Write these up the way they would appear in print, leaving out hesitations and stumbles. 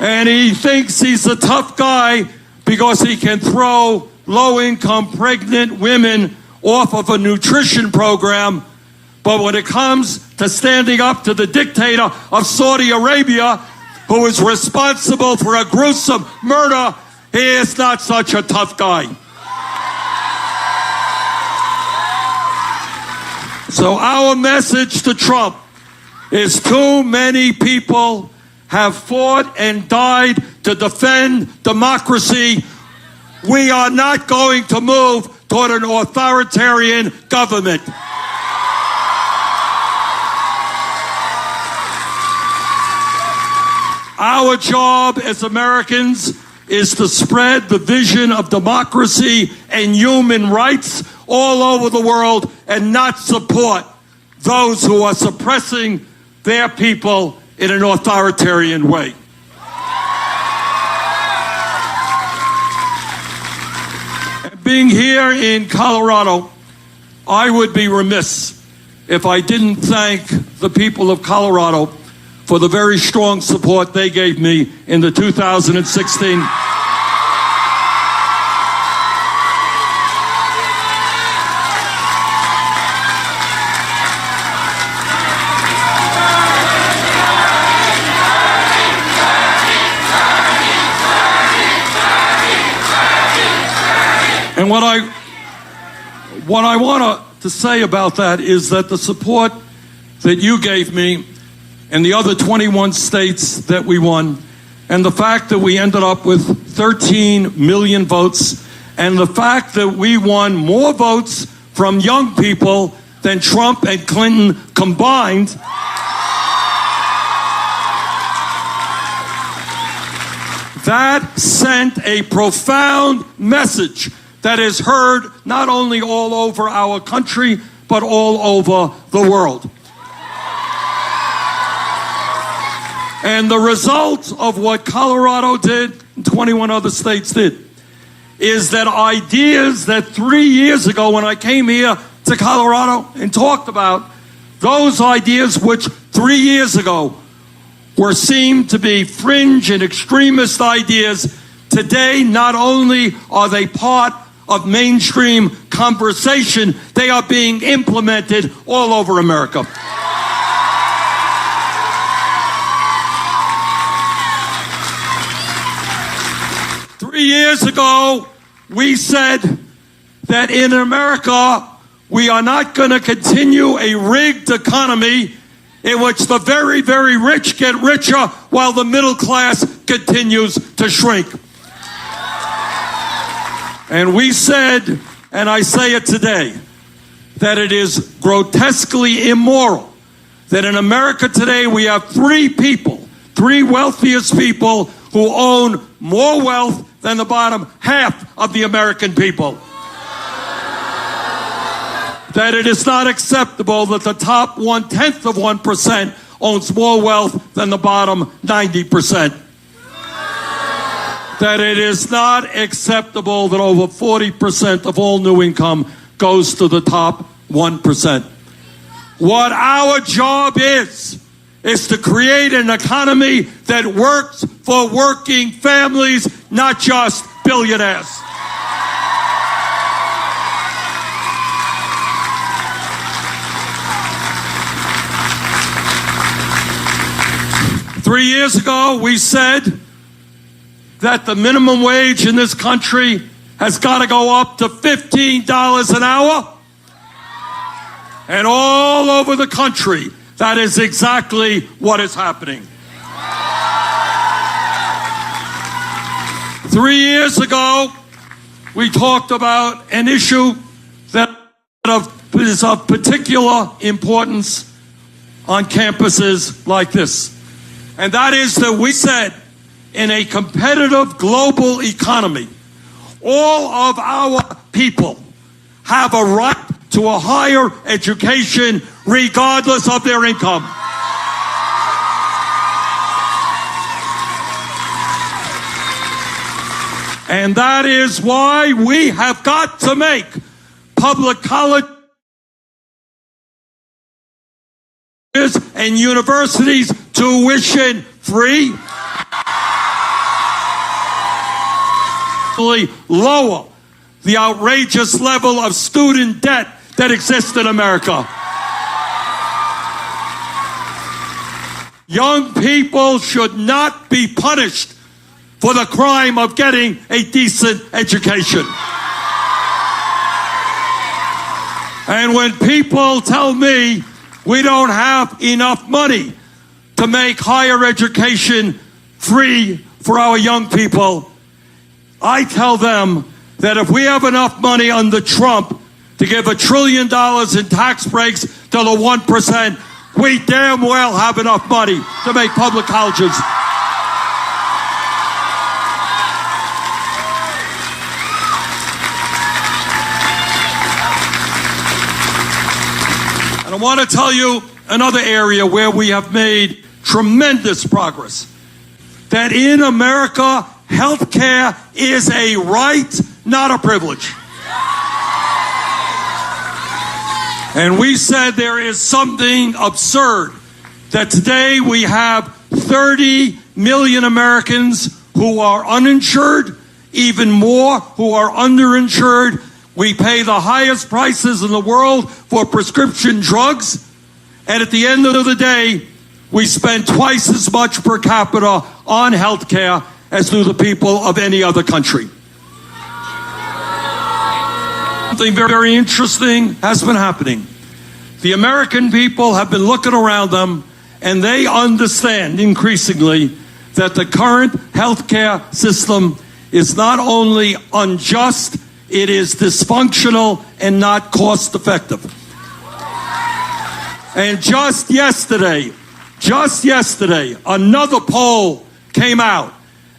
And he thinks he's a tough guy because he can throw low-income pregnant women off of a nutrition program. But when it comes to standing up to the dictator of Saudi Arabia, who is responsible for a gruesome murder, he is not such a tough guy. So our message to Trump is too many people have fought and died to defend democracy. We are not going to move toward an authoritarian government. Our job as Americans is to spread the vision of democracy and human rights all over the world and not support those who are suppressing their people in an authoritarian way. Being here in Colorado, I would be remiss if I didn't thank the people of Colorado for the very strong support they gave me in the 2016 And what I want to say about that is that the support that you gave me and the other 21 states that we won, and the fact that we ended up with 13 million votes, and the fact that we won more votes from young people than Trump and Clinton combined, that sent a profound message that is heard not only all over our country, but all over the world. And the result of what Colorado did, and 21 other states did, is that ideas that 3 years ago when I came here to Colorado and talked about, those ideas which 3 years ago were seen to be fringe and extremist ideas, today not only are they part of mainstream conversation, they are being implemented all over America. Years ago, we said that in America, we are not going to continue a rigged economy in which the very, very rich get richer while the middle class continues to shrink. And we said, and I say it today, that it is grotesquely immoral that in America today we have three wealthiest people who own more wealth than the bottom half of the American people. That it is not acceptable that the top 0.1% owns more wealth than the bottom 90%. That it is not acceptable that over 40% of all new income goes to the top 1%. What our job is to create an economy that works for working families, not just billionaires. Three years ago, we said that the minimum wage in this country has got to go up to $15 an hour. And all over the country, that is exactly what is happening. 3 years ago, we talked about an issue that is of particular importance on campuses like this. And that is that we said, in a competitive global economy, all of our people have a right to a higher education regardless of their income. And that is why we have got to make public colleges and universities tuition free. lower the outrageous level of student debt that exists in America. Young people should not be punished for the crime of getting a decent education. And when people tell me we don't have enough money to make higher education free for our young people, I tell them that if we have enough money under Trump to give $1 trillion in tax breaks to the 1%, we damn well have enough money to make public colleges. And I want to tell you another area where we have made tremendous progress. That in America, health care is a right, not a privilege. And we said there is something absurd that today we have 30 million Americans who are uninsured, even more who are underinsured. We pay the highest prices in the world for prescription drugs. And at the end of the day, we spend twice as much per capita on health care as do the people of any other country. Something very, very interesting has been happening. The American people have been looking around them, and they understand increasingly that the current healthcare system is not only unjust, it is dysfunctional and not cost effective. And just yesterday, another poll came out,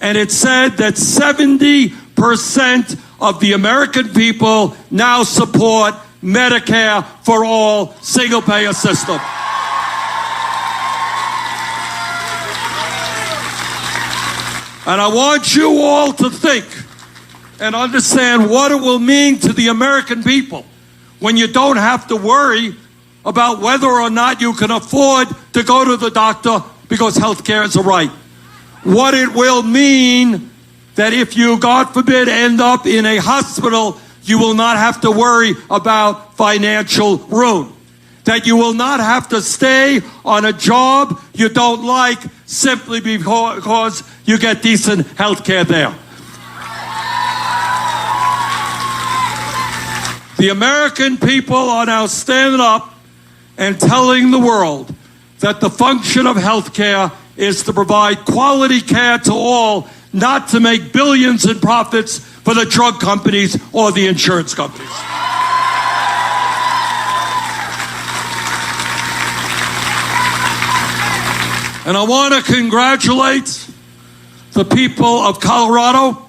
and it said that 70% of the American people now support Medicare for all single-payer system. And I want you all to think and understand what it will mean to the American people when you don't have to worry about whether or not you can afford to go to the doctor because health care is a right. What it will mean that if you, God forbid, end up in a hospital, you will not have to worry about financial ruin. That you will not have to stay on a job you don't like simply because you get decent health care there. The American people are now standing up and telling the world that the function of health care is to provide quality care to all, not to make billions in profits for the drug companies or the insurance companies. And I want to congratulate the people of Colorado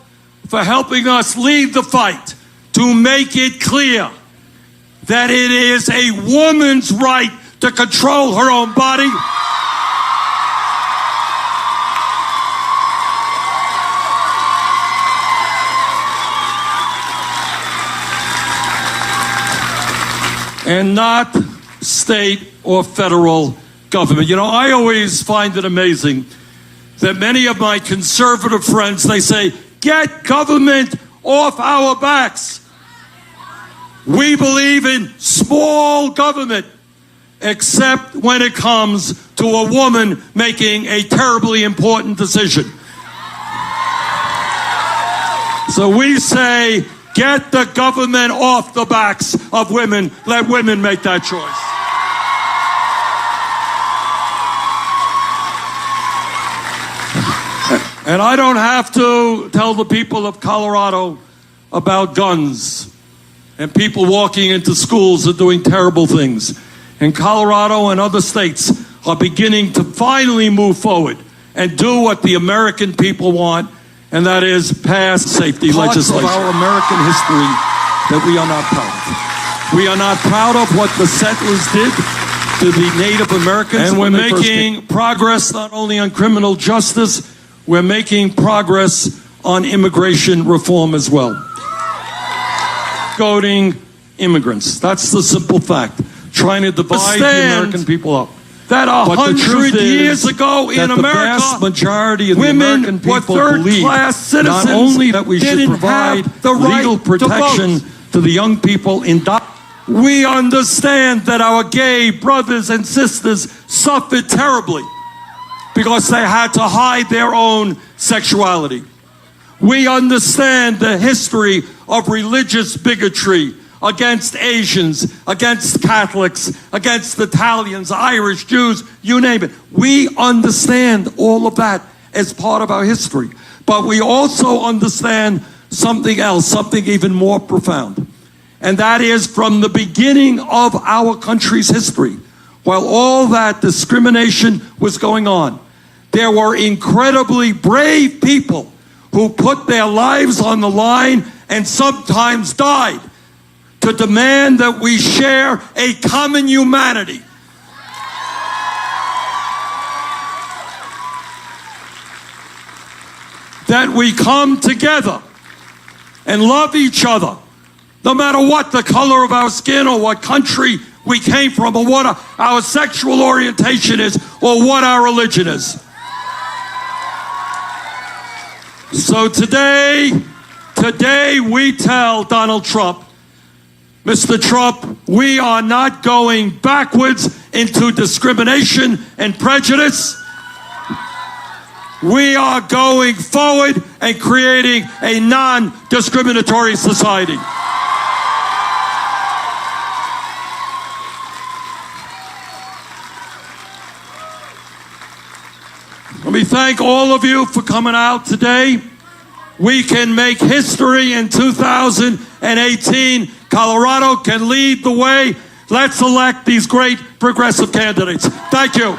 for helping us lead the fight to make it clear that it is a woman's right to control her own body. And not state or federal government. You know, I always find it amazing that many of my conservative friends, they say, get government off our backs. We believe in small government, except when it comes to a woman making a terribly important decision. So we say, get the government off the backs of women. Let women make that choice. And I don't have to tell the people of Colorado about guns and people walking into schools and doing terrible things. And Colorado and other states are beginning to finally move forward and do what the American people want, and that is pass safety legislation. Parts of our American history that we are not proud of. We are not proud of what the settlers did to the Native Americans. And we're making progress not only on criminal justice, we're making progress on immigration reform as well. Goading immigrants. That's the simple fact. Trying to divide the American people up. that 100 years ago in America, the vast majority of the women American were people third-class citizens. not only that we should didn't provide have the right legal protection to the young people in. We understand that our gay brothers and sisters suffered terribly because they had to hide their own sexuality. We understand the history of religious bigotry against Asians, against Catholics, against Italians, Irish, Jews, you name it. We understand all of that as part of our history. But we also understand something else, something even more profound. And that is, from the beginning of our country's history, while all that discrimination was going on, there were incredibly brave people who put their lives on the line and sometimes died to demand that we share a common humanity. That we come together and love each other, no matter what the color of our skin or what country we came from or what our sexual orientation is or what our religion is. So today we tell Donald Trump, Mr. Trump, we are not going backwards into discrimination and prejudice. We are going forward and creating a non-discriminatory society. Let me thank all of you for coming out today. We can make history in 2018. Colorado can lead the way. Let's elect these great progressive candidates. Thank you.